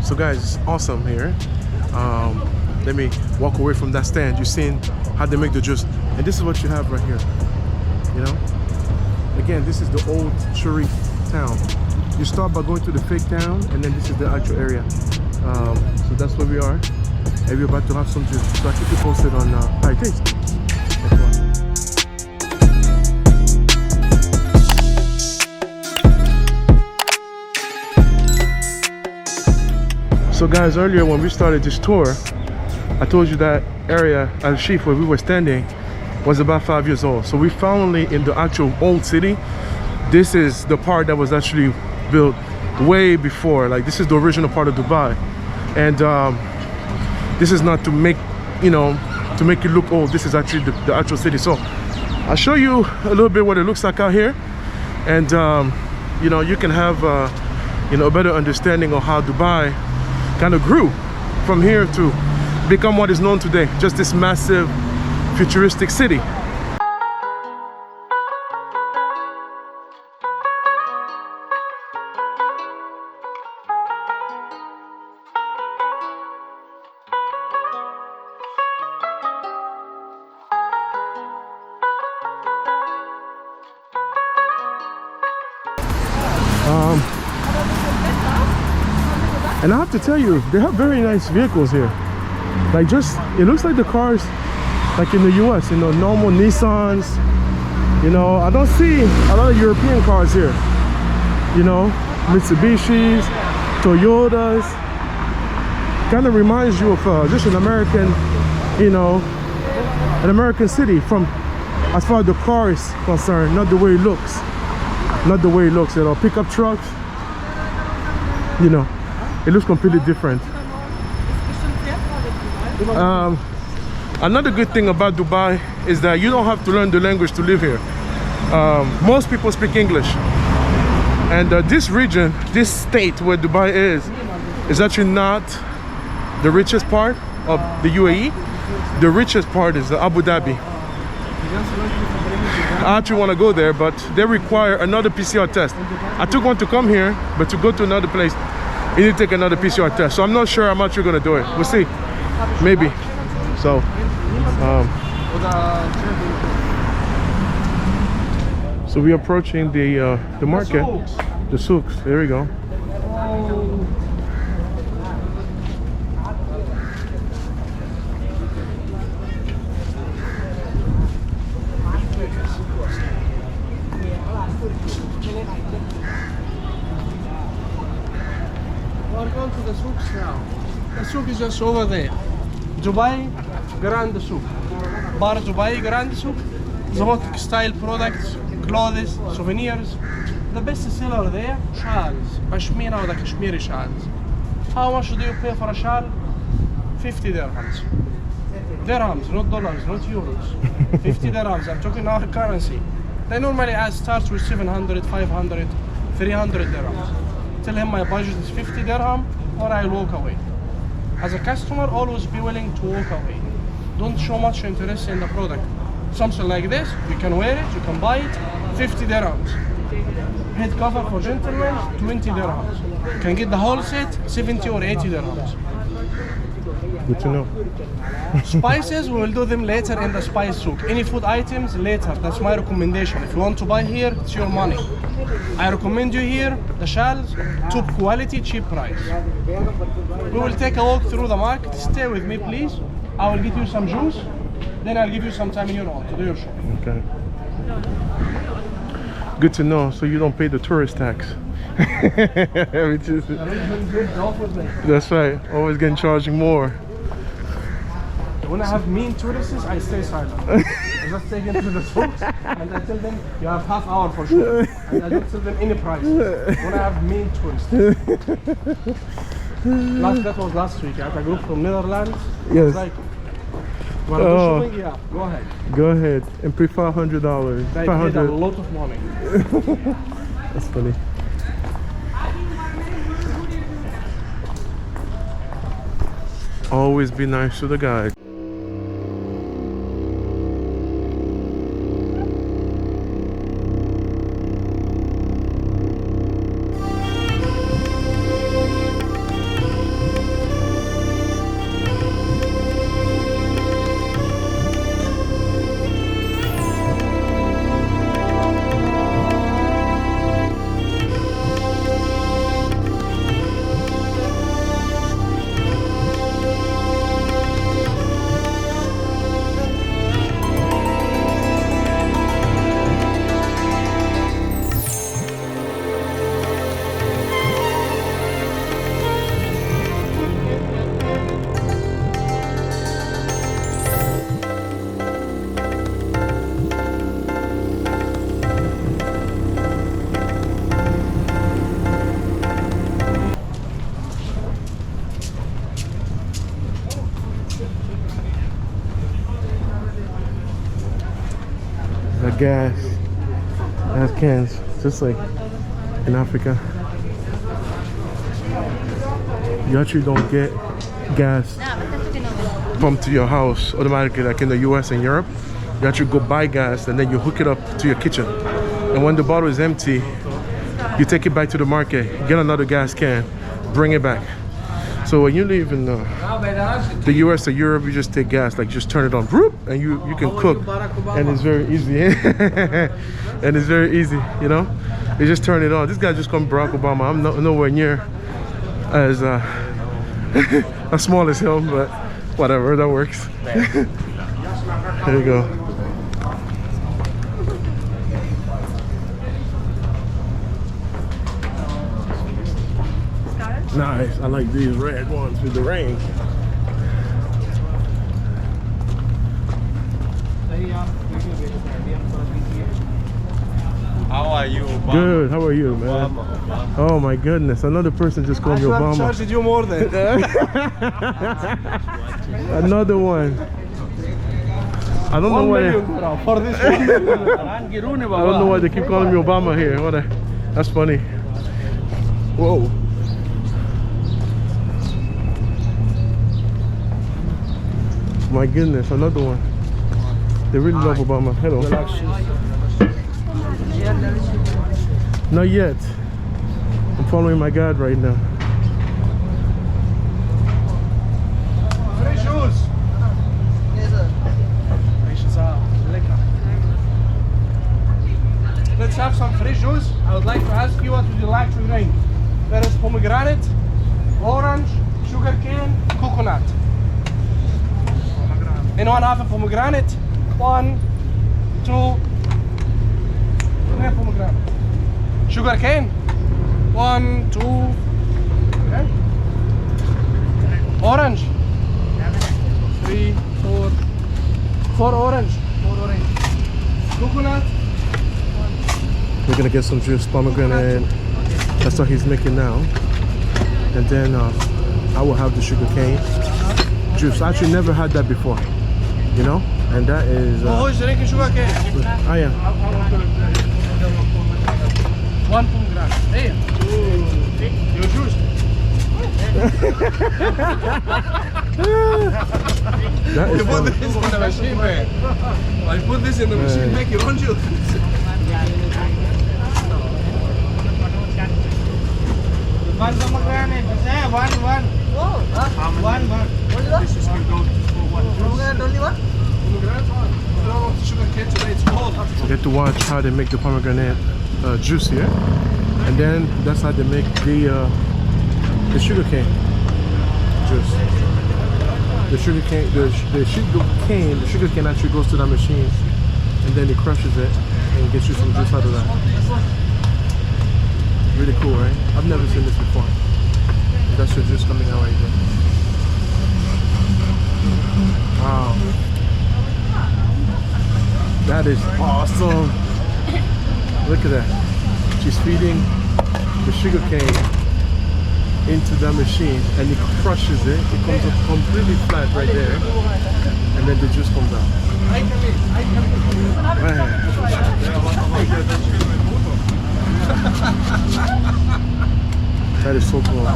So guys, it's awesome here. Let me walk away from that stand. You've seen how they make the juice, and this is what you have right here. You know, again, this is the old Sharif town. You start by going to the fake town, and then this is the actual area. So that's where we are, and we're about to have some juice. So I'll keep you posted on how it tastes. So guys, earlier when we started this tour, I told you that area Al Shif where we were standing was about 5 years old. So we finally in the actual old city. This is the part that was actually built way before. Like, this is the original part of Dubai, and this is not to make, you know, to make it look old. This is actually the actual city. So I'll show you a little bit what it looks like out here, and you know, you can have you know, a better understanding of how Dubai kind of grew from here to become what is known today, just this massive futuristic city. And I have to tell you, they have very nice vehicles here. Like, just, it looks like the cars like in the US, you know, normal Nissans. You know, I don't see a lot of European cars here. You know, Mitsubishis, Toyotas. Kind of reminds you of just an American, you know, an American city from, as far as the car is concerned, not the way it looks. Not the way it looks at all. Pickup trucks, you know, it looks completely different. Another good thing about Dubai is that you don't have to learn the language to live here. Most people speak English, and this region, this state where Dubai is actually not the richest part of the UAE. The richest part is Abu Dhabi. I actually want to go there, but they require another PCR test. I took one to come here, but to go to another place, you need to take another PCR test. So I'm not sure how much you're gonna do it. We'll see, maybe. So so we're approaching the market, the souks. There we go. We're going to the souks now. The souk is just over there. Dubai Grand Souk. Bar Dubai Grand Souk. Exotic style products, clothes, souvenirs. The best seller there, shawls. Pashmina or the Kashmiri shawls. How much do you pay for a shawl? 50 dirhams. Dirhams, not dollars, not euros. 50 dirhams, I'm talking our currency. They normally starts with 700, 500, 300 dirhams. Tell him my budget is 50 dirham or I'll walk away. As a customer, always be willing to walk away. Don't show much interest in the product. Something like this, you can wear it, you can buy it, 50 dirhams. Head cover for gentlemen, 20 dirhams. You can get the whole set, 70 or 80 dirhams. Good to know. Spices, we will do them later in the spice souk. Any food items, later. That's my recommendation. If you want to buy here, it's your money. I recommend you here, the shawls, top quality, cheap price. We will take a walk through the market. Stay with me, please. I will get you some juice, then I'll give you some time in your own to do your shopping. Okay. Good to know, so you don't pay the tourist tax. Which is, that's right, always getting charging more. When I have mean tourists, I stay silent. I just take them to the souks and I tell them you have half hour for sure. And I don't tell them any price. When I have mean tourists. That was last week. I had a group from Netherlands. Yes. Like, wanna go shopping? Yeah, go ahead. Go ahead and pay $500. They paid a lot of money. That's funny. Always be nice to the guy. gas cans, just like in Africa. You actually don't get gas pumped to your house automatically like in the US and Europe. You actually go buy gas and then you hook it up to your kitchen. And when the bottle is empty, you take it back to the market, get another gas can, bring it back. So when you live in the US or Europe, you just take gas, like just turn it on, whoop, and you can cook. And it's very easy. And it's very easy, you know? You just turn it on. This guy just called Barack Obama. I'm nowhere near as as small as him, but whatever, that works. There you go. Nice. I like these red ones with the rain. How are you, Obama? Good. How are you, man? Obama. Oh my goodness! Another person just called me Obama. Charged you more than. Another one. I don't know why. For this I don't know why they keep calling me Obama here. That's funny. Whoa. My goodness, another one. They really love Obama. Hello. Not yet. I'm following my God right now. Free shoes. Let's have some fresh juice. I would like to ask you what would you like to drink? There is pomegranate, orange, sugar cane, coconut. Anyone have a pomegranate? 1, 2, 3 pomegranate. Sugar cane? 1, 2, okay. Orange? 3, 4. 4 orange. 4 orange. Coconut? We're gonna get some juice, pomegranate. That's what he's making now. And then I will have the sugar cane juice. I actually never had that before, you know? And that is... Who is drinking sugar cane? I am. 1 pomegranate. Hey, your juice. That is You put fun. this in the machine, man. I put this in the machine, make your own juice. One pomegranate, one. Oh, one. This is can go for one. Pomegranate only one? Pomegranate one. I don't want the sugar cane today, it's cold. You get to watch how they make the pomegranate juice here. And then that's how they make the sugar cane juice. The sugar cane actually goes to that machine and then it crushes it and gets you some juice out of that. Really cool, right? I've never seen this before. That's your juice coming out right there. Wow. That is awesome. Look at that. She's feeding the sugar cane into that machine and it crushes it. It comes up completely flat right there. And then the juice comes out. That is so cool.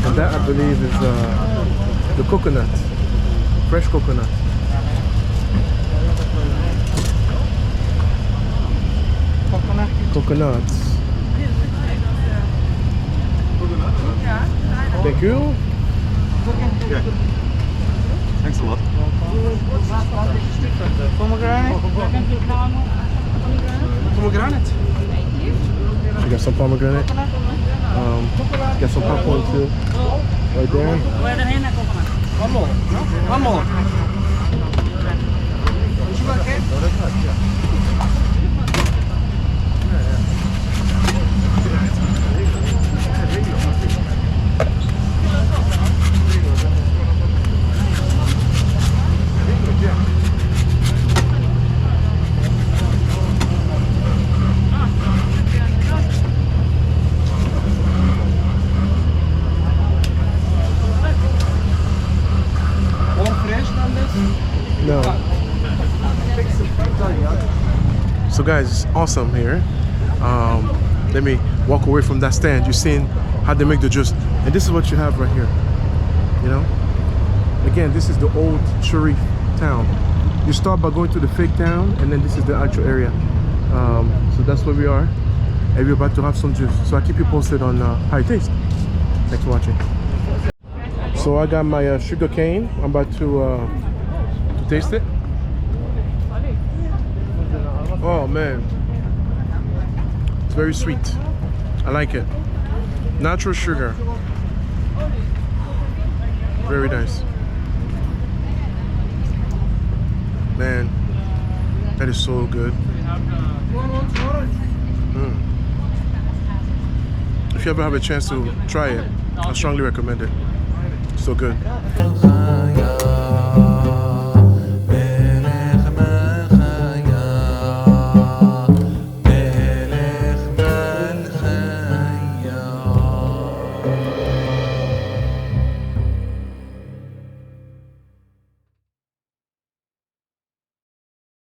And that I believe is the coconut, fresh coconut. Coconuts. Thank you. Yeah. Thanks a lot. Pomegranate? Pomegranate. She got some pomegranate. Got some popcorn too. Right there. One more. Sugar cane? guys, it's awesome here. Let me walk away from that stand. You've seen how they make the juice, and this is what you have right here. You know, again, this is the old Sharif town. You start by going to the fake town, and then this is the actual area. So that's where we are, and we're about to have some juice. So I'll keep you posted on how it tastes. Thanks for watching. So I got my sugar cane. I'm about to taste it. Oh man, it's very sweet. I like it. Natural sugar. Very nice. Man, that is so good. If you ever have a chance to try it, I strongly recommend it. So good.